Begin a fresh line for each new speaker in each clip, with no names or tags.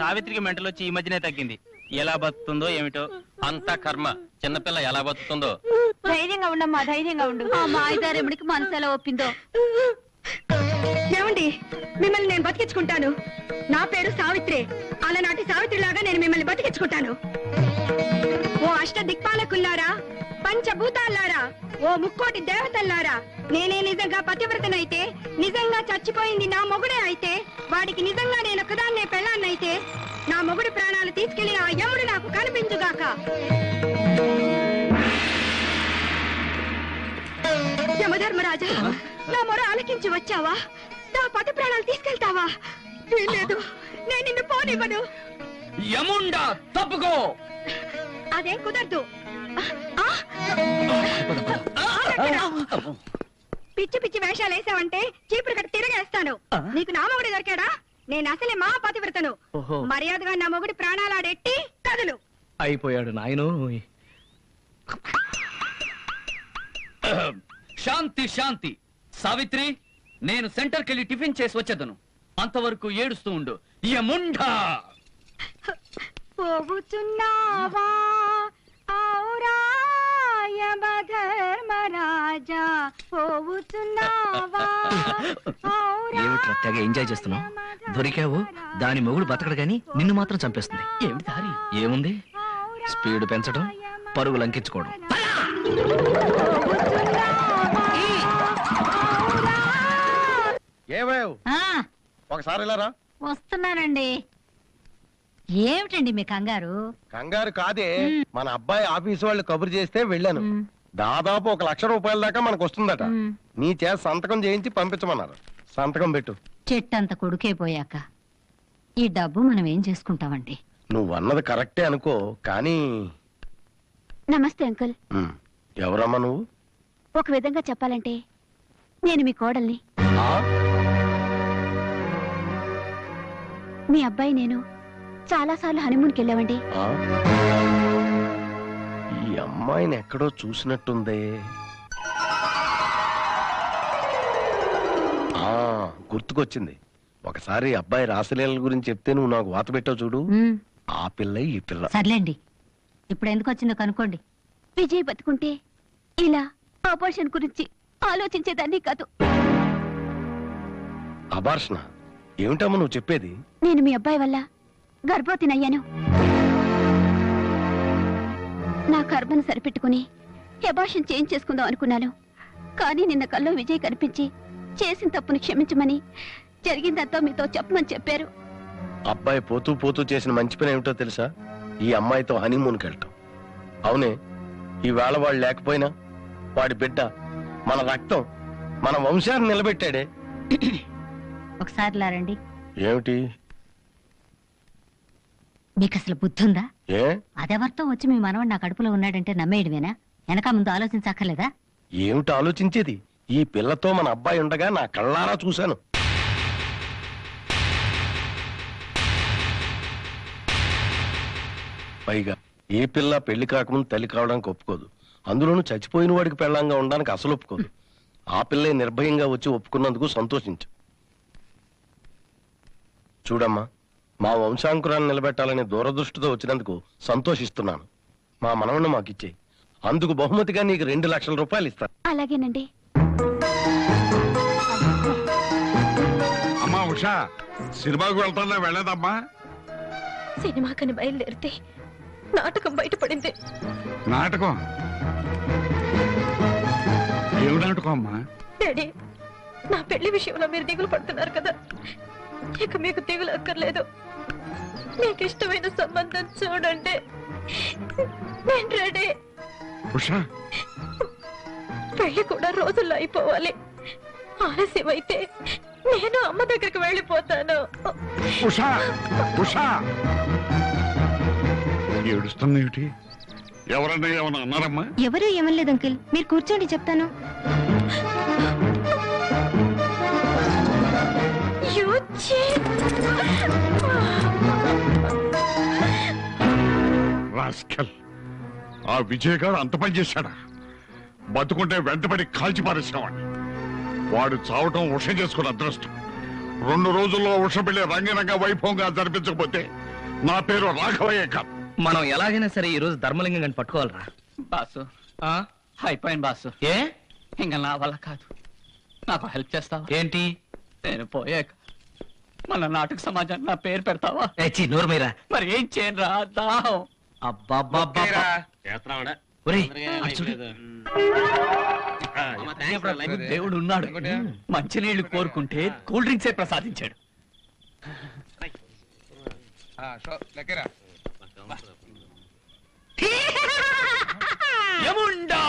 సావిత్రికి mental వచ్చి ఈ మధ్యనే తగ్గింది. ఎలా బతుకుతుందో ఏమిటో.
అంతా కర్మ. చిన్నపిల్ల ఎలా బతుకుతుందో.
ధైర్యంగా ఉండమ్మా, ధైర్యంగా ఉండు. మా ఐదారేమిడికి మనసు ఎలా ఒప్పిందో.
ఏమండి, మిమ్మల్ని నేను బతికించుకుంటాను. నా పేరు సావిత్రి. అలనాటి సావిత్రిలాగా నేను మిమ్మల్ని బతికించుకుంటాను. ఓ అష్ట దిక్పాలకుల్లారా, పంచభూతాల్లారా, ఓ ముక్కోటి దేవతల్లారా, నేనే నిజంగా పతివ్రతనైతే, నిజంగా చచ్చిపోయింది నా మొగుడే అయితే, వాడికి నిజంగా నేను ఒకదాన్నే పెళ్ళాన్నైతే, నా మొగుడి ప్రాణాలు తీసుకెళ్లిన ఆ యముడు నాకు కనిపించుగాక. యమధర్మరాజా, నా మొర ఆలకించి వచ్చావా? నా పతి ప్రాణాలు తీసుకెళ్తావా? లేదు, నేను నిన్ను పోనివ్వను.
యముండా, తప్పుకో.
అదేం కుదరదు. పిచ్చి పిచ్చి వేషాలు వేసావంటే చీపురు కట్ట తిరగేస్తాను. నీకు నా మొగుడు దొరికాడా? నేను అసలే మా పతివ్రతను. మర్యాదగా నా మొగుడి ప్రాణాలాడెట్టి కదలు.
అయిపోయాడు నాయను. శాంతి శాంతి. సావిత్రి, నేను సెంటర్కి వెళ్ళి టిఫిన్ చేసి వచ్చేదను. అంతవరకు ఏడుస్తూ ఉండు. యముండా,
పోగుచున్నావా ఔరా యమధర్మరాజా, పోగుచున్నావా?
ఏమిట్రా తెగ ఎంజాయ్ చేస్తున్నావు? దొరికావు, దాని మొగుడు బతకడు గాని నిన్ను మాత్రం చంపేస్తుంది.
ఏమిటి దారి?
ఏముంది, స్పీడ్ పెంచడం, పరుగు లంకించుకోవడం.
ఒకసారి వెళ్ళారా?
వస్తున్నానండి. ఏమిటండి మీ కంగారు?
కంగారు కాదే, మన అబ్బాయి ఆఫీసు వాళ్ళు కబురు చేస్తే వెళ్ళాను. దాదాపు 1 లక్ష రూపాయల దాకా మనకు వస్తుందట. నీ చేత సంతకం చేయించి పంపించమన్నారు. సంతకం పెట్టు.
చెట్టంత కొడుకైపోయాక ఈ డబ్బు మనం ఏం చేసుకుంటామండి?
నువ్వన్నది కరెక్టే అనుకో, కానీ.
నమస్తే అంకుల్.
ఎవరమ్మా నువ్వు?
ఒక విధంగా చెప్పాలంటే నేను మీ కోడల్ని. మీ అబ్బాయి నేను చాలా సార్లు హనీమూన్కి వెళ్ళామండి.
ఈ అమ్మాయిని ఎక్కడో చూసినట్టుందే. గుర్తుకొచ్చింది. ఒకసారి అబ్బాయి రాసలీల గురించి చెప్తే నువ్వు నాకు వాత పెట్టావు చూడు, ఆ పిల్ల ఈ పిల్ల.
సర్లేండి, ఇప్పుడు ఎందుకు వచ్చిందో కనుక్కోండి.
విజయ్ బతుకుంటే ఇలా ఆపరేషన్ గురించి ఆలోచించేదాన్ని కాదు.
అబార్షణ ఏమిటమ్మా నువ్వు చెప్పేది?
నేను మీ అబ్బాయి వల్ల గర్భవతినయ్యాను. నా గర్భను సరిపెట్టుకుని అబార్షన్ చేయించేసుకుందాం అనుకున్నాను. కానీ నిన్న కల్లో విజయ్ కనిపించి చేసిన తప్పుని క్షమించమని, జరిగిందంతా మీతో చెప్పమని చెప్పారు.
అబ్బాయి పోతూ పోతూ చేసిన మంచి పని ఏమిటో తెలుసా? ఈ అమ్మాయితో హనీమూన్కి వెళ్ళటం. అవునే, ఈవేళ వాడు లేకపోయినా వాడి బిడ్డ మన రక్తం, మన వంశాన్ని నిలబెట్టాడే.
ఒకసారి లారండి.
ఏమిటి?
మీకు అసలు బుద్ధుందా?
ఏ
అదెవరితో వచ్చి మీ మనవడు నా కడుపులో ఉన్నాడంటే నమ్మేయడమేనా? వెనక ముందు ఆలోచించక్కర్లేదా?
ఏమిటి ఆలోచించేది? ఈ పిల్లతో మన అబ్బాయి ఉండగా నా కళ్ళారా చూశాను. పైగా ఏ పిల్ల పెళ్లి కాకముందు తల్లి కావడానికి ఒప్పుకోదు. అందులోనూ చచ్చిపోయిన వాడికి పెళ్ళంగా ఉండడానికి అసలు ఒప్పుకోదు. ఆ పిల్లే నిర్భయంగా వచ్చి ఒప్పుకున్నందుకు సంతోషించు. చూడమ్మా, మా వంశాంకురాన్ని నిలబెట్టాలనే దూరదృష్టితో వచ్చినందుకు సంతోషిస్తున్నాను. మా మనవన్ని మాకిచ్చే, అందుకు బహుమతిగా నీకు 2 లక్షల రూపాయలు ఇస్తాను.
అలాగేనండి.
అమ్మా ఉషా, సినిమాకు వెళ్తానా? వెళ్ళదమ్మా.
సినిమాకని బయలుదేరితే నాటకం బయటపడింది.
నాటకం? ఏమి నాటకం అమ్మా?
డాడీ, నా పెళ్లి విషయంలో మీరు దిగులు పడుతున్నారు కదా, ఇక మీకు దిగులు అక్కర్లేదు. మీకు ఇష్టమైన సంబంధం చూడండి, నేను రెడీ.
ఉషా,
పెళ్లి కూడా రోజుల్లో అయిపోవాలి. ఆలస్యం అయితే నేను అమ్మ దగ్గరికి వెళ్ళిపోతాను.
ఉషా, ఉషా, ఏడుస్తుంది ఏమిటి? ఎవరన్నా ఏమన్నా అన్నారమ్మా?
ఎవరు ఏమనలేదు అంకిల్, మీరు కూర్చోండి చెప్తాను.
రాస్కల్, ఆ విజయ్ గారు అంత పని చేశాడా? బతుకుంటే వెంటబడి కాల్చి పారేసేవాడిని. వాడు చావటం ఉష చేసుకున్న అదృష్టం. 2 రోజుల్లో ఉష పెళ్లి రంగరంగ వైభవంగా జరిపించకపోతే నా పేరు రాఘవయ్య కాదు.
మనం ఎలాగైనా సరే ఈ రోజు ధర్మలింగం గారిని పట్టుకోవాలరా.
బాసు అయిపోయింది బాసు.
ఏ
ఇంకా నా వల్ల కాదు. నాకు హెల్ప్ చేస్తావా?
ఏంటి?
నేను పోయాక మన నాటక సమాజాన్ని నా పేరు పెడతావా?
నోరు మీరా.
మరి ఏం చేయను రా, దాహం.
అబ్బా
దేవుడు ఉన్నాడు. మంచినీళ్లు కోరుకుంటే కూల్ డ్రింక్సే ప్రసాదించాడు. యముండా!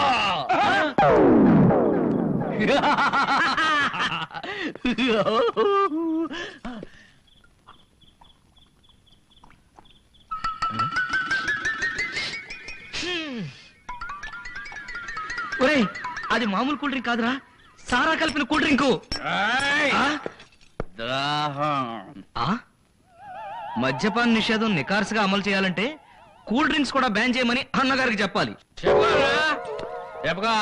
ఒరేయ్, అది మామూలు కూల్ డ్రింక్ కాదురా, సారా కలిపిన కూల్ డ్రింకు. మద్యపాన నిషేధం నికార్సుగా అమలు చేయాలంటే కూల్ డ్రింక్స్ కూడా బ్యాన్ చేయమని అన్నగారికి చెప్పాలి.
చెప్పుకో.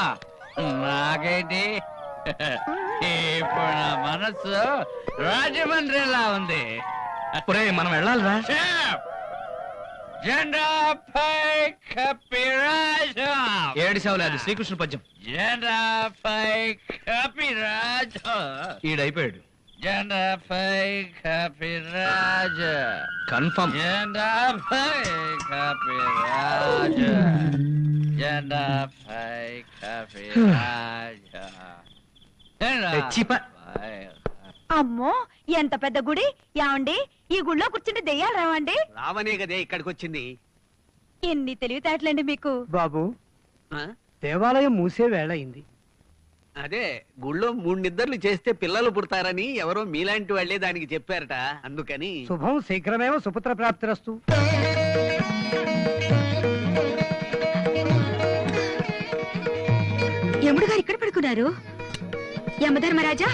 నాకేంటి ఇప్పుడు నా మనసు రాజమండ్రిలా ఉంది.
ఒరేయ్, మనం వెళ్ళాలిరా.
జెండాపై కపిరాజు.
ఏడు సేవలే, అది శ్రీకృష్ణ పద్యం.
జెండాపై కపిరాజు.
ఈడైపోయాడు.
జెండాపై కపిరాజు.
కన్ఫర్మ్.
జెండాపై కపిరాజు. జెండాపై కపిరాజు.
అమ్మో ఎంత పెద్ద గుడి! యాండి ఈ గుళ్ళో కూర్చుంటే దెయ్యాలు రావండి?
రావనే కదే ఇక్కడికి వచ్చింది.
ఎన్ని తెలివితేటలండి మీకు!
బాబు, దేవాలయం మూసే వేళ అయింది.
అదే గుళ్ళో 3 నిద్రలు చేస్తే పిల్లలు పుడతారని ఎవరో మీలాంటి వాళ్ళే దానికి చెప్పారట, అందుకని.
శుభం శీఘ్రమేవ సుపుత్ర ప్రాప్తిరస్తు.
యముడు గారు ఇక్కడ పడుకున్నారు. యమధర్మరాజా,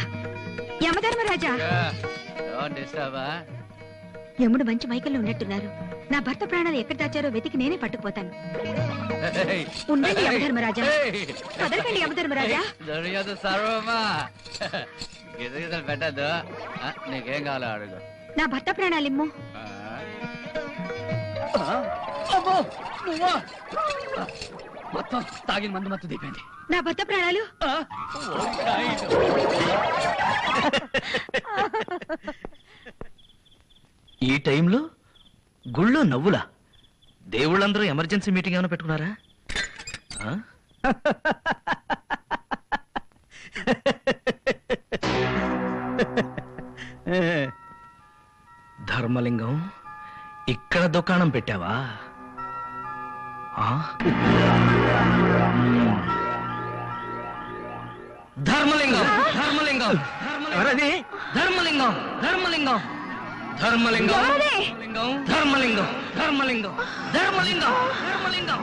యమధర్మరాజా! యముడు మంచి మైకల్లో ఉన్నట్టున్నారు. నా భర్త ప్రాణాలు ఎక్కడ దాచారో వెతికి నేనే పట్టుకుపోతాను. ఉండండి యమధర్మరాజా, కదలకండి యమధర్మరాజా.
పెట్టద్దు, నీకేం కావాలో అడుగు.
నా భర్త ప్రాణాలిమ్ము.
మొత్తం తాగిన మందు మత్తు దిగండి.
నా భర్త ప్రాణాలు.
ఈ టైంలో గుళ్ళో నవ్వులా? దేవుళ్ళందరూ ఎమర్జెన్సీ మీటింగ్ ఏమైనా పెట్టుకున్నారా? ధర్మలింగం, ఇక్కడ దుకాణం పెట్టావా? ధర్మలింగం, ధర్మలింగం, ధర్మలింగం, ధర్మలింగం, ధర్మలింగం, ధర్మలింగం, ధర్మలింగం, ధర్మలింగం, ధర్మలింగం, ధర్మలింగం.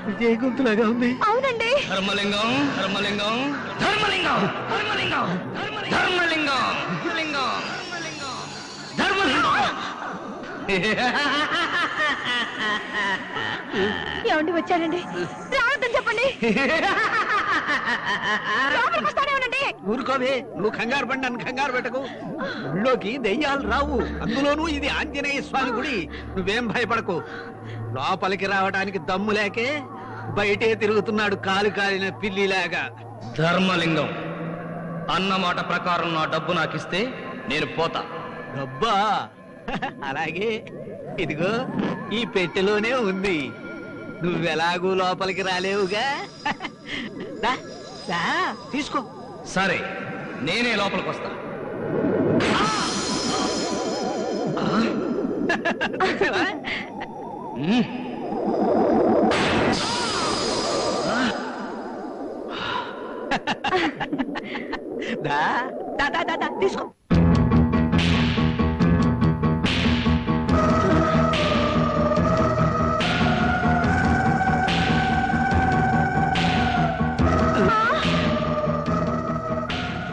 విజయ గొంతులాగా ఉంది.
అవునండి.
ధర్మలింగం, ధర్మలింగం, ధర్మలింగం, ధర్మలింగం, ధర్మలింగం, ధర్మలింగం, ధర్మలింగం.
ఏమండి వచ్చానండి? రావద్దని చెప్పండి. లోపలికి వస్తానే ఉండండి.
ఊరుకోవే, నువ్వు కంగారు పడి నన్ను కంగారు పెట్టకు. గుళ్ళోకి దెయ్యాలు రావు, అందులోనూ ఇది ఆంజనేయ స్వామి గుడి. నువ్వేం భయపడకు. లోపలికి రావడానికి దమ్ము లేకే బయటే తిరుగుతున్నాడు కాలు కాలిన పిల్లిలాగా.
ధర్మలింగం, అన్నమాట ప్రకారం నా డబ్బు నాకిస్తే నేను పోతా.
డబ్బా? అలాగే, ఇదిగో ఈ పెట్టెలోనే ఉంది. నువ్వెలాగూ లోపలికి రాలేవుగా. తీసుకో.
సరే, నేనే లోపలికి వస్తా.
తీసుకో.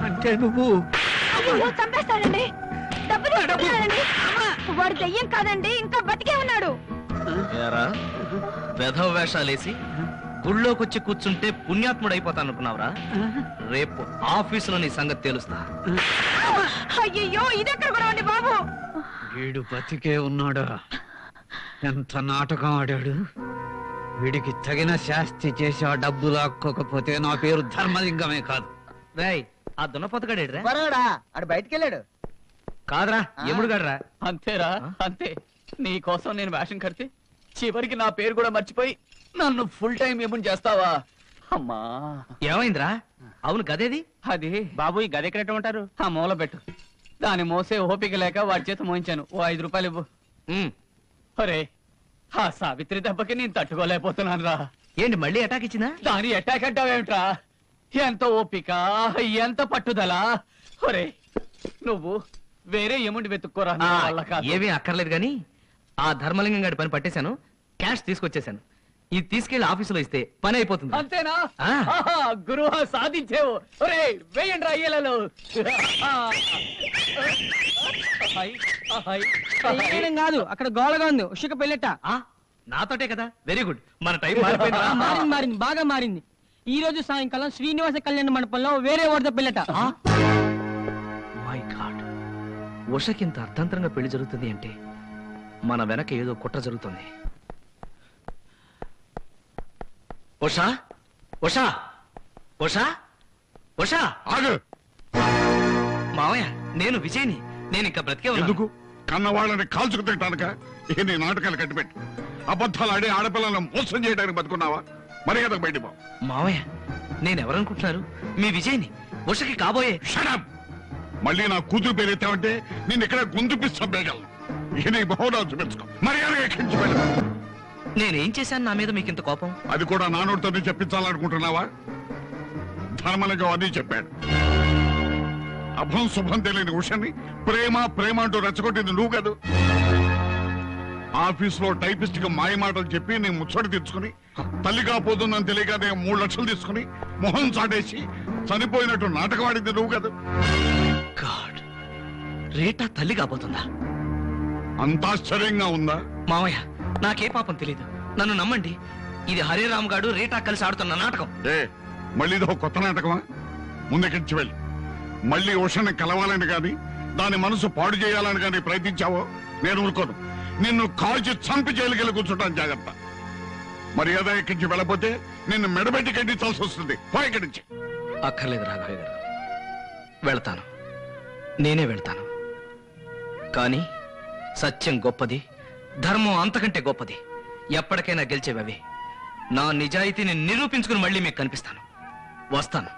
అంటే నువ్వు
చంపేస్తాడండి. డబ్బు తీసుకుంటాడండి. వాడు దెయ్యం కాదండి, ఇంకా బతికే ఉన్నాడు.
వెధవ వేషాలేసి గుళ్ళోకొచ్చి కూర్చుంటే పుణ్యాత్ముడు అయిపోతా అనుకున్నావురా? రేపు ఆఫీసులో నీ సంగతి తెలుస్తా.
అయ్యో, ఇదెక్కడ కూడా బాబు.
వీడు బతికే ఉన్నాడా? ఎంత నాటకం ఆడాడు! వీడికి తగిన శాస్తి చేసి ఆ డబ్బు లాక్కోకపోతే నా పేరు ధర్మలింగమే కాదు.
రేయ్, ఆ దున్నపోతగాడేడ్రా?
ఆడు బయటికి వెళ్ళాడు.
కాదురా, ఎముడు గడరా.
అంతేరా, అంతే. నీ కోసం నేను వేషం కడితే చివరికి నా పేరు కూడా మర్చిపోయి నన్ను ఫుల్ టైం ఏముని చేస్తావా? అమ్మా,
ఏమైందిరా? అవును, గదేది?
అది
బాబు ఈ గది ఎక్కడ ఉంటారు?
ఆ మూల పెట్టు. దాని మోసే ఓపిక లేక వాడి చేత మోయించాను. ఓ 5 రూపాయలు ఇవ్వు.
ఉమ్,
ఒరే, ఆ సావిత్రి దెబ్బకి నేను తట్టుకోలేకపోతున్నాను రా.
ఏంటి మళ్ళీ అటాక్ ఇచ్చిందా?
దాని అటాక్ అంటావేమిట్రా? ఎంత ఓపిక, ఎంత పట్టుదల! ఒరే, నువ్వు వేరే ఏముండి వెతుక్కోరా, నా వల్ల కాదు.
ఏమీ అక్కర్లేదు గాని ఆ ధర్మలింగం గారి పని పట్టేశాను, క్యాష్ తీసుకొచ్చేసాను. ఇది తీసుకెళ్లి ఆఫీసులో ఇస్తే పని అయిపోతుంది.
అంతేనా?
ఆ.
ఆహా, గురువా, సాధించేవు. ఒరే, వేయండి రా అయ్యలలో.
కాదు, అక్కడ గోళగా ఉంది. ఉషక పెళ్ళట.
ఆ, నాతోటే కదా. వెరీ గుడ్, మన టైం మారిపోయిందా?
మారింది, బాగా మారింది. ఈ రోజు సాయంకాలం శ్రీనివాస కళ్యాణ మండపంలో వేరే వాడితో పెళ్ళట.
మై గాడ్, ఉషకింత అర్థంతరంగా పెళ్లి జరుగుతుంది అంటే మన వెనక ఏదో కుట్ర జరుగుతుంది. ఉషా, ఉషా, ఉషా, ఉషా!
ఆగు!
మావయ్య, నేను విజయ్ని. నేను ఇంకా బ్రతికే ఉన్నాను.
ఎందుకు? కన్నవాళ్ళని కాల్చుకు తింటానుక నీ నాటకాలు కట్టిపెట్టి అబద్ధాలు ఆడి ఆడపిల్లలను మోసం చేయడానికి బతుకున్నావా? మర్యాద బయట పో.
మావయ్య, నేనెవరనుకుంటున్నారు? మీ విజయ్ని, ఉషకి కాబోయే.
Shut up! మళ్ళీ నా కూతురు పేరు ఎత్తావంటే నేను ఇక్కడ గొంతుపిసి చంపేయగలను. ఇక నీ బహుడాలు చూపించుకో. మర్యాదగా ఎక్కించి వెళ్ళి.
నేనేం చేశాను నా మీద మీకింత కోపం?
అది కూడా నానోడితోనే చెప్పించాలనుకుంటున్నావా? ధర్మలింగం అని చెప్పాడు. అభం శుభం తెలియని ఉషని ప్రేమ ప్రేమ అంటూ రెచ్చగొట్టింది నువ్వు కాదు. ఆఫీసులో టైపిస్ట్ గా మాయ మాటలు చెప్పి నీ ముచ్చడి తెచ్చుకుని తల్లి కాపోతుందని తెలియక 3 లక్షలు తీసుకుని మొహం చాటేసి చనిపోయినట్టు నాటకం ఆడింది నువ్వు కాదు.
గాడ్, రేటా తల్లి కాబోతుందా?
అంత ఆశ్చర్యంగా ఉందా?
మావయ్య, నాకే పాపం తెలీదు. నన్ను నమ్మండి, ఇది హరిరామ్ గాడు రేటా కలిసి ఆడుతున్న నాటకం.
మళ్ళీ ఇదో కొత్త నాటకమా? ముందుకించి వెళ్ళి మళ్ళీ ఉషని కలవాలని గాని దాని మనసు పాడు చేయాలని గాని ప్రయత్నించావో నేను ఊరుకోను. నిన్ను కాల్చి చంపి జైలుకెళ్ళి కూర్చుంటాను. జాగ్రత్త. మర్యాద ఎక్కించి వెళ్ళపోతే నిన్ను మెడబెట్టి కట్టించాల్సి వస్తుంది. పో ఇక్కడి నుంచి.
అక్కర్లేదు రాఘవయ్య గారు, వెళ్తాను. నేనే వెళ్తాను. కానీ సత్యం గొప్పది, ధర్మం అంతకంటే గొప్పది. ఎప్పటికైనా గెలిచేవే. నా నిజాయితీని నిరూపించుకుని మళ్ళీ మీకు కనిపిస్తాను. వస్తాను.